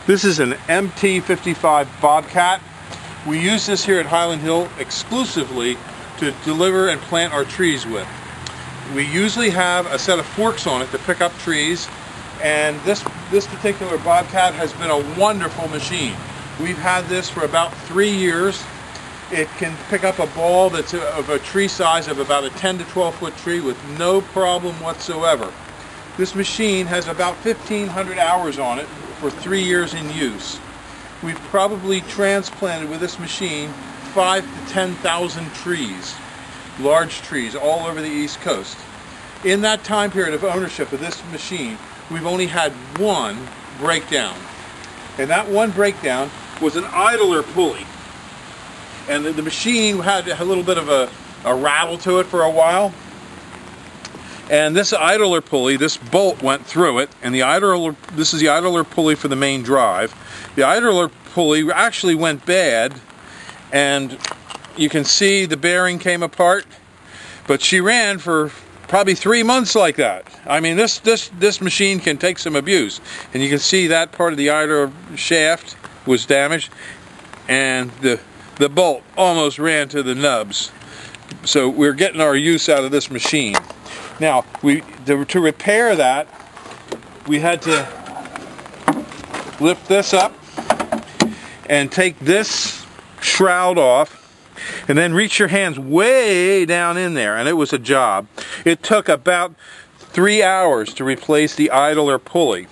This is an MT55 Bobcat. We use this here at Highland Hill exclusively to deliver and plant our trees with. We usually have a set of forks on it to pick up trees, and this particular Bobcat has been a wonderful machine. We've had this for about 3 years. It can pick up a ball that's of a tree size of about a 10 to 12 foot tree with no problem whatsoever. This machine has about 1,500 hours on it for 3 years in use. We've probably transplanted with this machine 5,000 to 10,000 trees, large trees all over the East Coast. In that time period of ownership of this machine, we've only had one breakdown. And that one breakdown was an idler pulley. And the machine had a little bit of a rattle to it for a while. And this idler pulley, this bolt went through it, and this is the idler pulley for the main drive. The idler pulley actually went bad, and you can see the bearing came apart, but she ran for probably 3 months like that. I mean, this machine can take some abuse, and you can see that part of the idler shaft was damaged, and the bolt almost ran to the nubs. So we're getting our use out of this machine. Now, to repair that, we had to lift this up and take this shroud off and then reach your hands way down in there, and it was a job. It took about 3 hours to replace the idler pulley.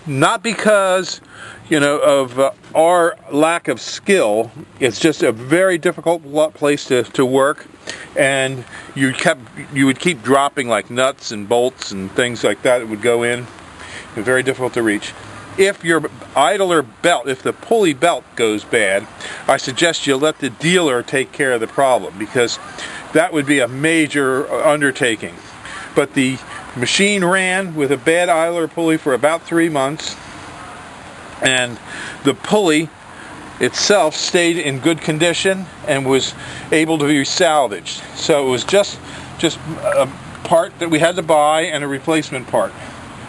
Not because, you know, of our lack of skill. It's just a very difficult place to work, and you would keep dropping like nuts and bolts and things like that. It would go in. Very difficult to reach. If your idler belt, if the pulley belt goes bad, I suggest you let the dealer take care of the problem, because that would be a major undertaking. But the machine ran with a bad idler pulley for about 3 months, and the pulley itself stayed in good condition and was able to be salvaged. So it was just a part that we had to buy and a replacement part.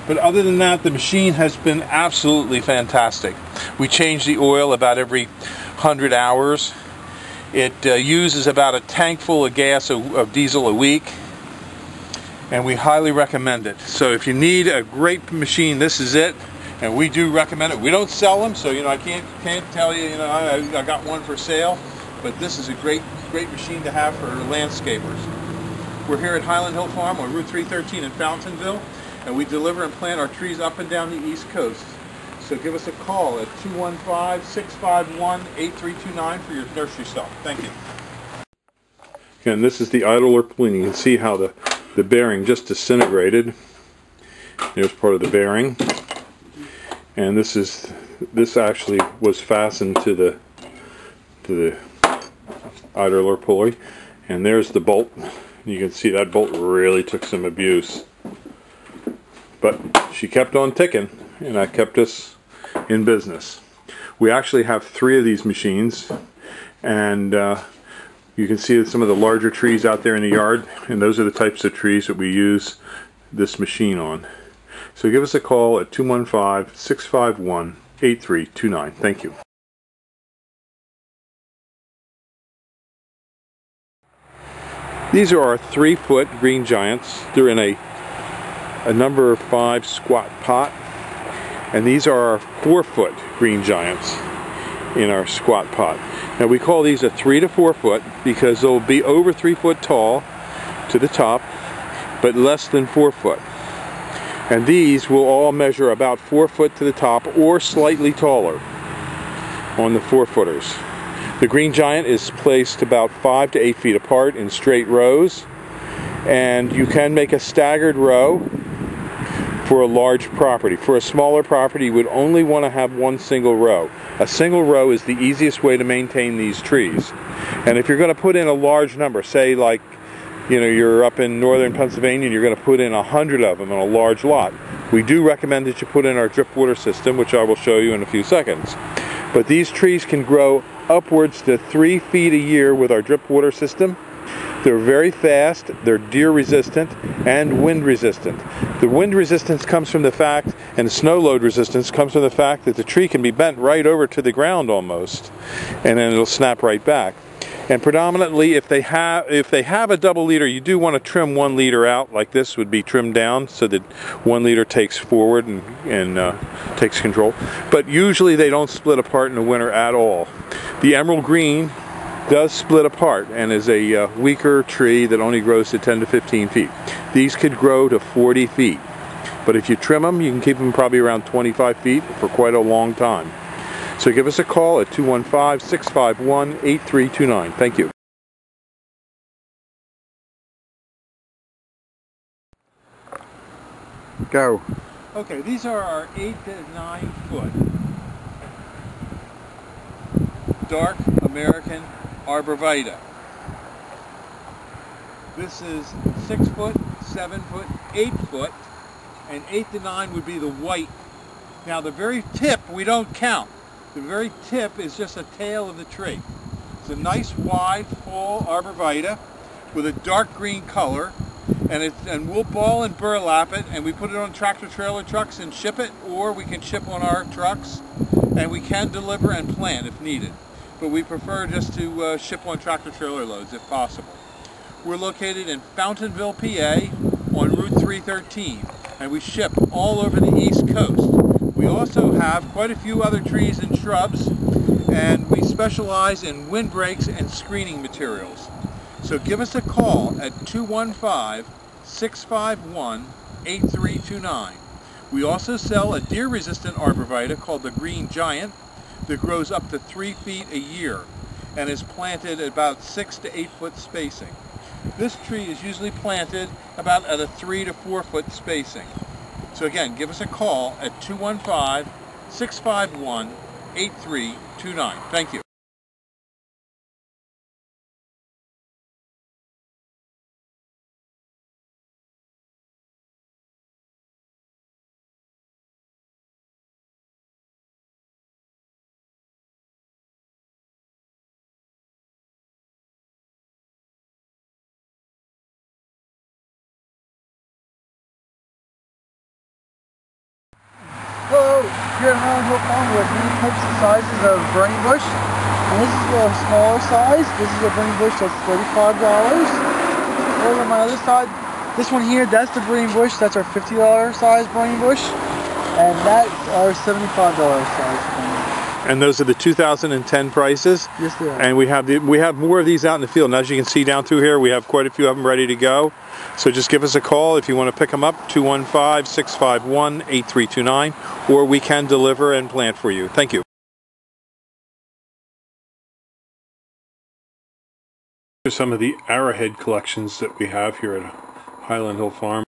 But other than that, the machine has been absolutely fantastic. We change the oil about every 100 hours. It uses about a tank full of gas of diesel a week, and we highly recommend it. So if you need a great machine, this is it. And we do recommend it. We don't sell them, so I can't tell you, I got one for sale, but this is a great machine to have for landscapers. We're here at Highland Hill Farm on Route 313 in Fountainville, and we deliver and plant our trees up and down the East Coast. So give us a call at 215-651-8329 for your nursery stock. Thank you. And this is the idler pulley. You can see how the bearing just disintegrated. Here's part of the bearing. And this actually was fastened to the idler pulley, and there's the bolt. You can see that bolt really took some abuse, but she kept on ticking, and that kept us in business. We actually have 3 of these machines, and you can see some of the larger trees out there in the yard, and those are the types of trees that we use this machine on. So give us a call at 215-651-8329. Thank you. These are our 3-foot green giants. They're in a number 5 squat pot. And these are our 4-foot green giants in our squat pot. Now we call these a 3 to 4 foot because they'll be over 3 foot tall to the top, but less than 4 foot. And these will all measure about 4 foot to the top or slightly taller on the 4-footers. The green giant is placed about 5 to 8 feet apart in straight rows, and you can make a staggered row for a large property. For a smaller property, you would only want to have one single row. A single row is the easiest way to maintain these trees. And if you're going to put in a large number, say like you're up in northern Pennsylvania and you're going to put in 100 of them on a large lot, we do recommend that you put in our drip water system, which I will show you in a few seconds. But these trees can grow upwards to 3 feet a year with our drip water system. They're very fast, they're deer resistant, and wind resistant. The wind resistance comes from the fact, and the snow load resistance comes from the fact that the tree can be bent right over to the ground almost, and then it'll snap right back. And predominantly, if they have a double leader, you do want to trim 1 leader out, like this would be trimmed down, so that 1 leader takes forward and takes control. But usually they don't split apart in the winter at all. The emerald green does split apart and is a weaker tree that only grows to 10 to 15 feet. These could grow to 40 feet. But if you trim them, you can keep them probably around 25 feet for quite a long time. So give us a call at 215-651-8329. Thank you. Go. Okay, these are our 8 to 9 foot dark American arborvitae. This is 6 foot, 7 foot, 8 foot, and 8 to 9 would be the white. Now the very tip we don't count. The very tip is just a tail of the tree. It's a nice wide full arborvitae with a dark green color, and we'll ball and burlap it, and we put it on tractor trailer trucks and ship it, or we can ship on our trucks, and we can deliver and plant if needed. But we prefer just to ship on tractor trailer loads if possible. We're located in Fountainville, PA on Route 313, and we ship all over the East Coast. We also have quite a few other trees and shrubs, and we specialize in windbreaks and screening materials. So give us a call at 215-651-8329. We also sell a deer-resistant arborvitae called the Green Giant that grows up to 3 feet a year and is planted at about 6 to 8 foot spacing. This tree is usually planted about at a 3 to 4 foot spacing. So again, give us a call at 215-651-8329. Thank you. Hello, here at Holland Hill Farm we have many types and sizes of burning bush. And this is a smaller size. This is a burning bush that's $35. Over on my other side, this one here, that's the burning bush. That's our $50 size burning bush. And that's our $75 size burning bush. And those are the 2010 prices. Yes, they are. And we have more of these out in the field. And as you can see down through here, we have quite a few of them ready to go. So just give us a call if you want to pick them up, 215-651-8329, or we can deliver and plant for you. Thank you. Here's some of the arrowhead collections that we have here at Highland Hill Farm.